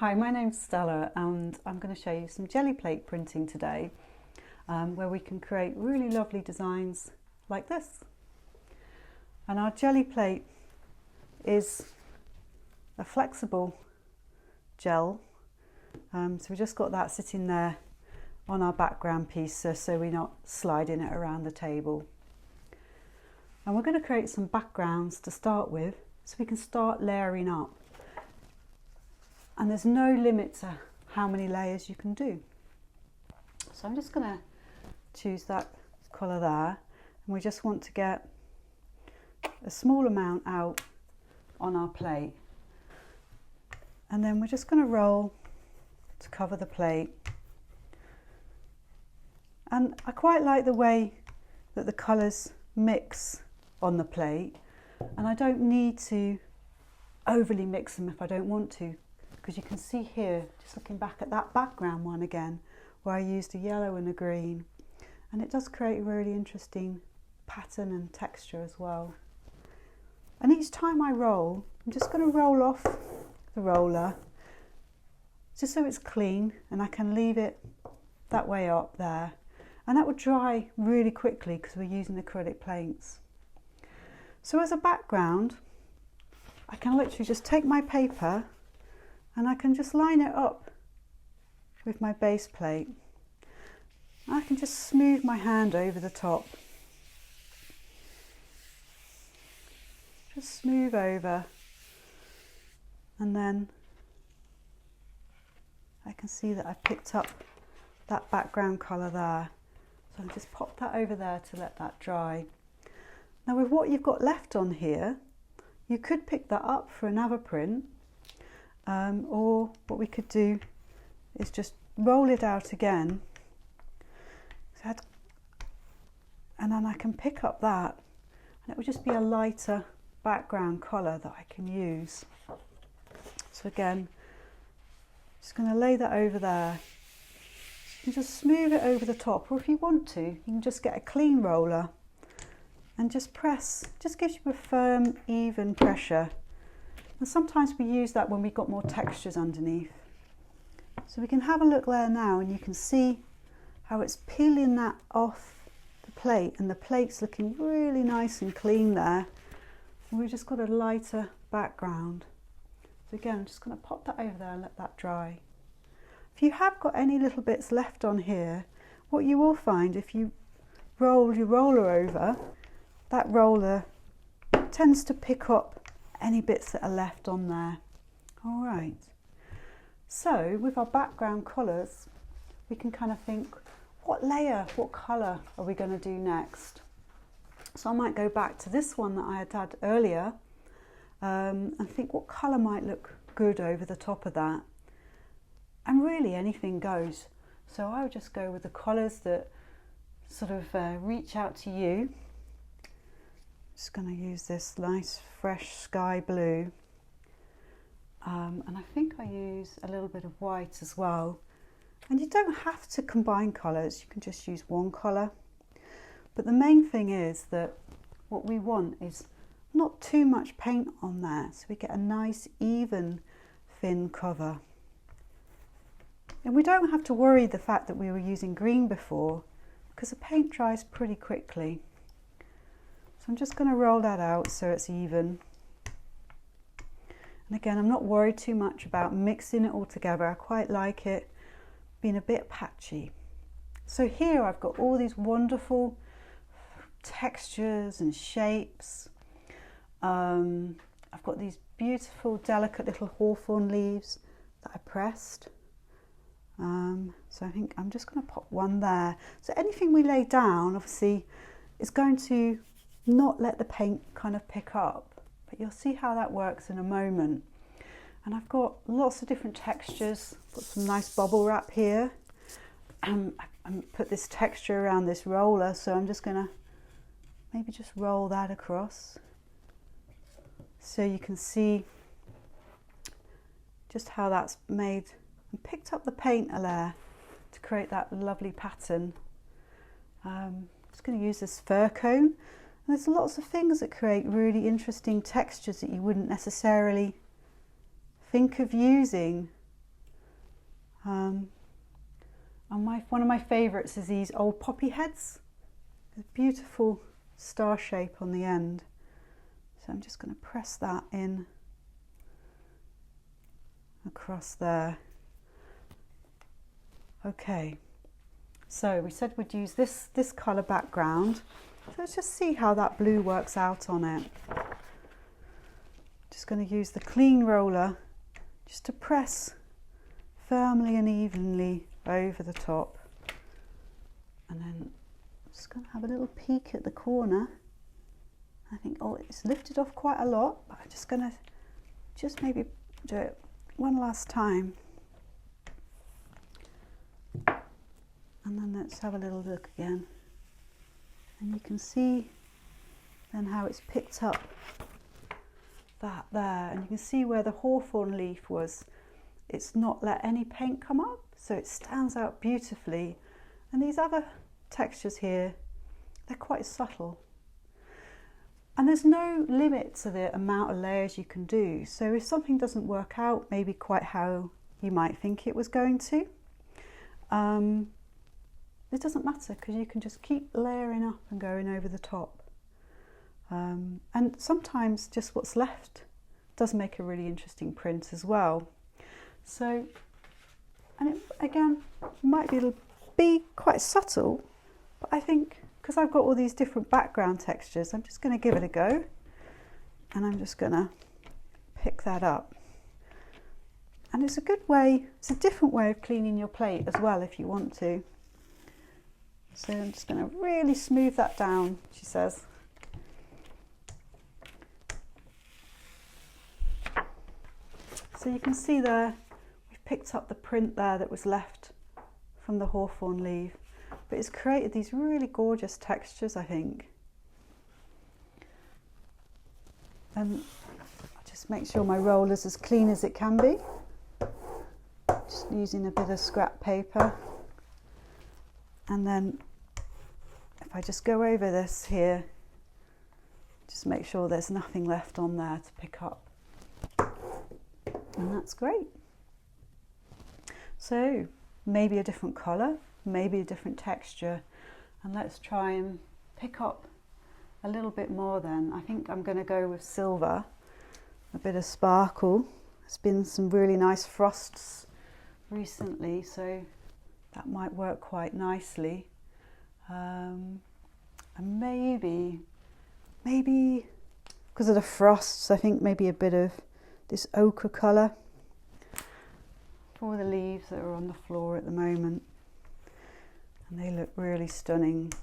Hi, my name's Stella and I'm going to show you some jelly plate printing today where we can create really lovely designs like this. And our jelly plate is a flexible gel, so we just got that sitting there on our background piece so we're not sliding it around the table. And we're going to create some backgrounds to start with so we can start layering up. And there's no limit to how many layers you can do. So I'm just going to choose that colour there, and we just want to get a small amount out on our plate, and then we're just going to roll to cover the plate. And I quite like the way that the colours mix on the plate, and I don't need to overly mix them if I don't want to, because you can see here, just looking back at that background one again, where I used a yellow and a green, and it does create a really interesting pattern and texture as well. And each time I roll, I'm just going to roll off the roller just so it's clean, and I can leave it that way up there, and that will dry really quickly because we're using acrylic paints. So as a background, I can literally just take my paper and I can just line it up with my base plate. I can just smooth my hand over the top. Just smooth over, and then I can see that I've picked up that background colour there. So I'll just pop that over there to let that dry. Now with what you've got left on here, you could pick that up for another print. Or what we could do is just roll it out again, and then I can pick up that, and it would just be a lighter background colour that I can use. So again, just going to lay that over there. You can just smooth it over the top, or if you want to, you can just get a clean roller and just press. Just gives you a firm, even pressure. And sometimes we use that when we've got more textures underneath. So we can have a look there now, and you can see how it's peeling that off the plate, and the plate's looking really nice and clean there. And we've just got a lighter background. So again, I'm just going to pop that over there and let that dry. If you have got any little bits left on here, what you will find if you roll your roller over, that roller tends to pick up any bits that are left on there. All right, so with our background colours, we can kind of think, what layer, what colour are we going to do next? So I might go back to this one that I had earlier and think what colour might look good over the top of that. And really anything goes. So I would just go with the colours that sort of reach out to you. Just going to use this nice fresh sky blue, and I think I use a little bit of white as well. And you don't have to combine colours, you can just use one colour. But the main thing is that what we want is not too much paint on there, so we get a nice even thin cover. And we don't have to worry the fact that we were using green before, because the paint dries pretty quickly. So I'm just going to roll that out so it's even. And again, I'm not worried too much about mixing it all together. I quite like it being a bit patchy. So here I've got all these wonderful textures and shapes. I've got these beautiful, delicate little hawthorn leaves that I pressed. So I think I'm just going to pop one there. So anything we lay down, obviously, is going to not let the paint kind of pick up, but you'll see how that works in a moment. And I've got lots of different textures. Got some nice bubble wrap here. I put this texture around this roller, so I'm just going to maybe just roll that across so you can see just how that's made, and picked up the paint a layer to create that lovely pattern. I'm just going to use this fir cone. And there's lots of things that create really interesting textures that you wouldn't necessarily think of using And one of my favourites is these old poppy heads. A beautiful star shape on the end. So I'm just going to press that in across there. Okay, so we said we'd use this colour background. So let's just see how that blue works out on it. Just going to use the clean roller just to press firmly and evenly over the top. And then I'm just going to have a little peek at the corner. I think, oh, it's lifted off quite a lot, but I'm just going to just maybe do it one last time. And then let's have a little look again. And you can see then how it's picked up that there. And you can see where the hawthorn leaf was. It's not let any paint come up, so it stands out beautifully. And these other textures here, they're quite subtle. And there's no limit to the amount of layers you can do. So if something doesn't work out maybe quite how you might think it was going to, it doesn't matter, because you can just keep layering up and going over the top. And sometimes just what's left does make a really interesting print as well. So, and it, again, might be quite subtle, but I think because I've got all these different background textures, I'm just going to give it a go, and I'm just going to pick that up. And it's a good way, it's a different way of cleaning your plate as well if you want to. So I'm just going to really smooth that down, she says. So you can see there, we've picked up the print there that was left from the hawthorn leaf. But it's created these really gorgeous textures, I think. And I'll just make sure my roller's as clean as it can be. Just using a bit of scrap paper. And then if I just go over this here, just make sure there's nothing left on there to pick up. And that's great. So maybe a different colour, maybe a different texture, and let's try and pick up a little bit more then. I think I'm going to go with silver, a bit of sparkle. There's been some really nice frosts recently, so that might work quite nicely. And maybe because of the frosts, I think maybe a bit of this ochre colour for the leaves that are on the floor at the moment. And they look really stunning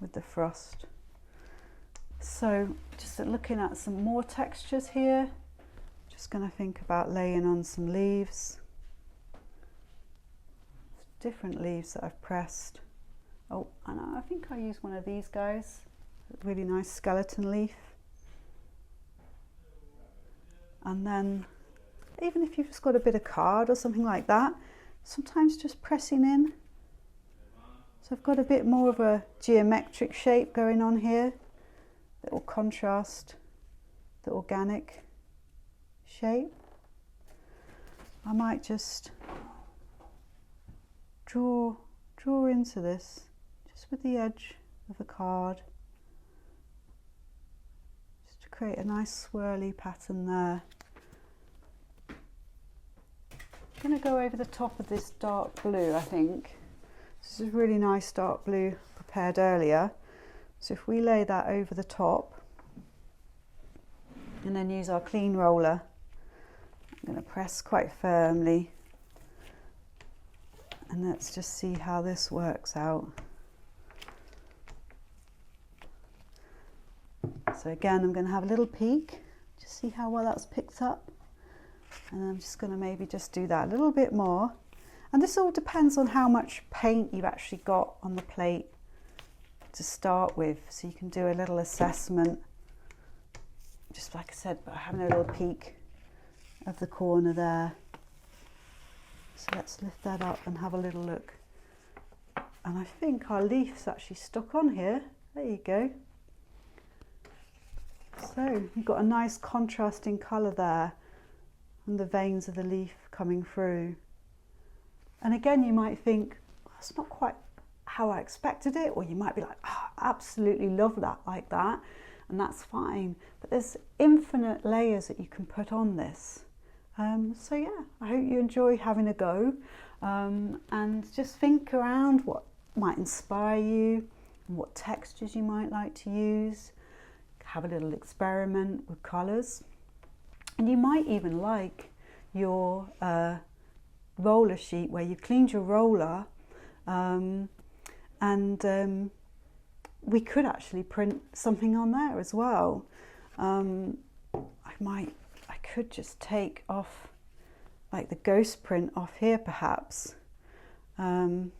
with the frost. So just looking at some more textures here, just going to think about laying on some leaves. Different leaves that I've pressed. Oh, and I think I use one of these guys, a really nice skeleton leaf. And then even if you've just got a bit of card or something like that, sometimes just pressing in. So I've got a bit more of a geometric shape going on here that will contrast the organic shape. I might just draw into this just with the edge of the card, just to create a nice swirly pattern there. I'm going to go over the top of this dark blue, I think. This is a really nice dark blue prepared earlier. So if we lay that over the top and then use our clean roller, I'm going to press quite firmly. And let's just see how this works out. So again, I'm going to have a little peek, just see how well that's picked up. And I'm just going to maybe just do that a little bit more. And this all depends on how much paint you've actually got on the plate to start with. So you can do a little assessment, just like I said, but having a little peek of the corner there. So let's lift that up and have a little look. And I think our leaf's actually stuck on here. There you go. So you've got a nice contrasting colour there and the veins of the leaf coming through. And again, you might think, well, that's not quite how I expected it, or you might be like, oh, I absolutely love that like that, and that's fine. But there's infinite layers that you can put on this. So yeah, I hope you enjoy having a go, and just think around what might inspire you and what textures you might like to use. Have a little experiment with colours, and you might even like your roller sheet where you cleaned your roller, and we could actually print something on there as well. I could just take off like the ghost print off here perhaps, and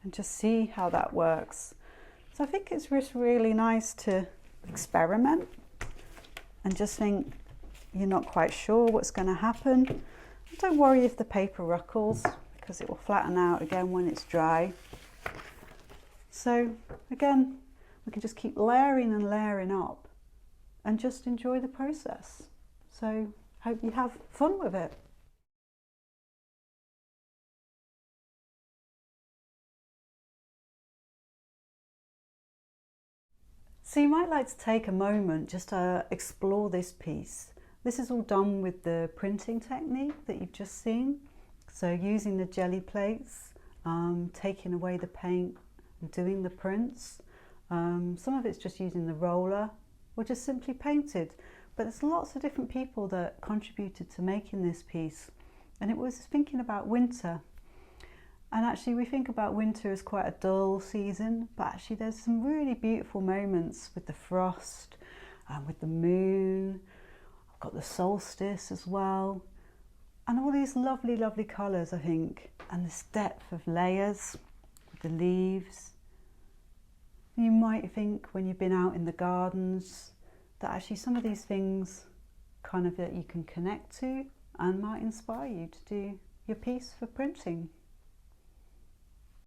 just see how that works. So I think it's just really nice to experiment and just think you're not quite sure what's going to happen. Don't worry if the paper ruckles, because it will flatten out again when it's dry. So again, we can just keep layering and layering up and just enjoy the process. So hope you have fun with it. So you might like to take a moment just to explore this piece. This is all done with the printing technique that you've just seen. So using the jelly plates, taking away the paint and doing the prints. Some of it's just using the roller or just simply painted. But there's lots of different people that contributed to making this piece. And it was thinking about winter. And actually we think about winter as quite a dull season, but actually there's some really beautiful moments with the frost and with the moon. I've got the solstice as well. And all these lovely, lovely colours, I think, and this depth of layers with the leaves. You might think when you've been out in the gardens that actually some of these things kind of that you can connect to and might inspire you to do your piece for printing.